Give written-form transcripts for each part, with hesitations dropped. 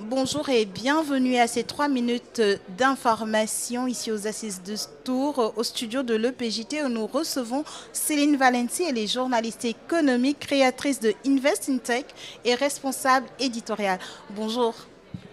Bonjour et bienvenue à ces 3 minutes d'information ici aux Assises de Tours, au studio de l'EPJT où nous recevons Céline Valenti. Elle est journaliste économique, créatrice de Invest in Tech et responsable éditoriale. Bonjour.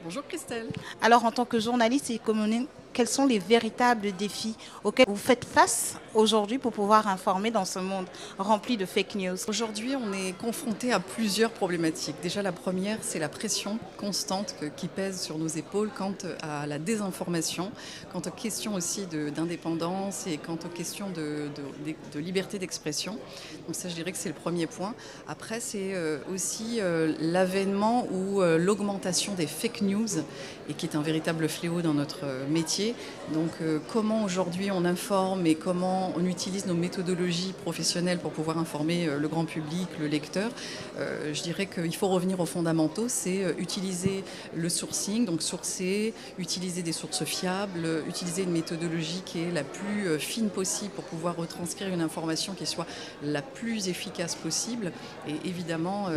Bonjour Christelle. Alors en tant que journaliste économique, quels sont les véritables défis auxquels vous faites face aujourd'hui pour pouvoir informer dans ce monde rempli de fake news? Aujourd'hui, on est confronté à plusieurs problématiques. Déjà, la première, c'est la pression constante qui pèse sur nos épaules quant à la désinformation, quant aux questions aussi d'indépendance et quant aux questions de liberté d'expression. Donc ça, je dirais que c'est le premier point. Après, c'est aussi l'avènement ou l'augmentation des fake news, et qui est un véritable fléau dans notre métier. Donc comment aujourd'hui on informe et comment on utilise nos méthodologies professionnelles pour pouvoir informer le grand public, le lecteur. Je dirais qu'il faut revenir aux fondamentaux, c'est utiliser le sourcing, donc sourcer, utiliser des sources fiables, utiliser une méthodologie qui est la plus fine possible pour pouvoir retranscrire une information qui soit la plus efficace possible et évidemment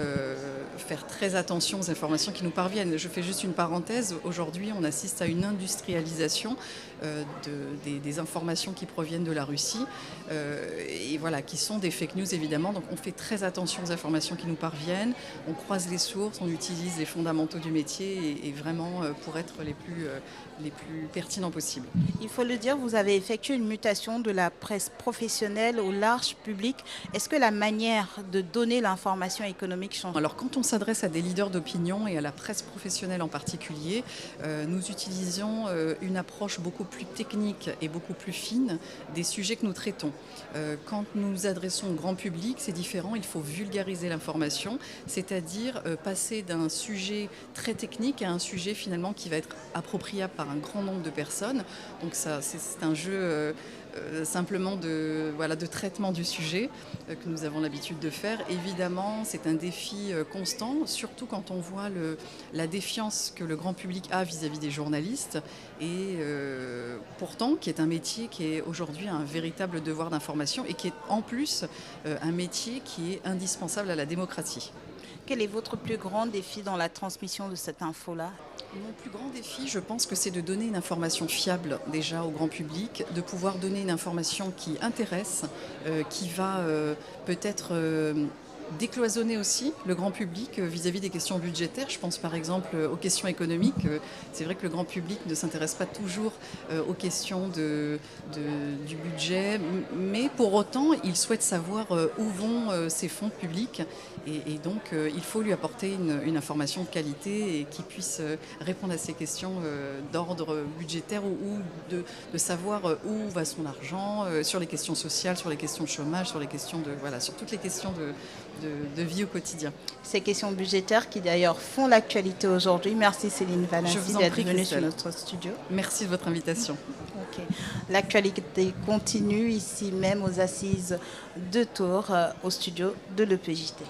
faire très attention aux informations qui nous parviennent. Je fais juste une parenthèse, aujourd'hui on assiste à une industrialisation des informations qui proviennent de la Russie et voilà, qui sont des fake news évidemment. Donc on fait très attention aux informations qui nous parviennent, on croise les sources, on utilise les fondamentaux du métier et vraiment pour être les plus pertinents possibles. Il faut le dire, vous avez effectué une mutation de la presse professionnelle au large public. Est-ce que la manière de donner l'information économique change? Alors quand on s'adresse à des leaders d'opinion et à la presse professionnelle en particulier, nous utilisons une approche beaucoup plus technique et beaucoup plus fine des sujets que nous traitons. Quand nous adressons au grand public, c'est différent, il faut vulgariser l'information, c'est-à-dire passer d'un sujet très technique à un sujet finalement qui va être appropriable par un grand nombre de personnes. Donc ça, c'est un jeu simplement de traitement du sujet que nous avons l'habitude de faire. Évidemment, c'est un défi constant, surtout quand on voit la défiance que le grand public a vis-à-vis des journalistes et pourtant qui est un métier qui est aujourd'hui un véritable devoir d'information et qui est en plus un métier qui est indispensable à la démocratie. Quel est votre plus grand défi dans la transmission de cette info-là? Mon plus grand défi, je pense que c'est de donner une information fiable déjà au grand public, de pouvoir donner une information qui intéresse, qui va peut-être décloisonner aussi le grand public vis-à-vis des questions budgétaires. Je pense par exemple aux questions économiques. C'est vrai que le grand public ne s'intéresse pas toujours aux questions du budget, mais pour autant, il souhaite savoir où vont ces fonds publics. Et donc, il faut lui apporter une information de qualité et qui puisse répondre à ces questions d'ordre budgétaire ou de savoir où va son argent, sur les questions sociales, sur les questions de chômage, sur les questions sur toutes les questions de vie au quotidien. Ces questions budgétaires qui d'ailleurs font l'actualité aujourd'hui. Merci Céline Valenti d'être venue sur notre studio. Merci de votre invitation. Okay. L'actualité continue ici même aux Assises de Tours, au studio de l'EPJT.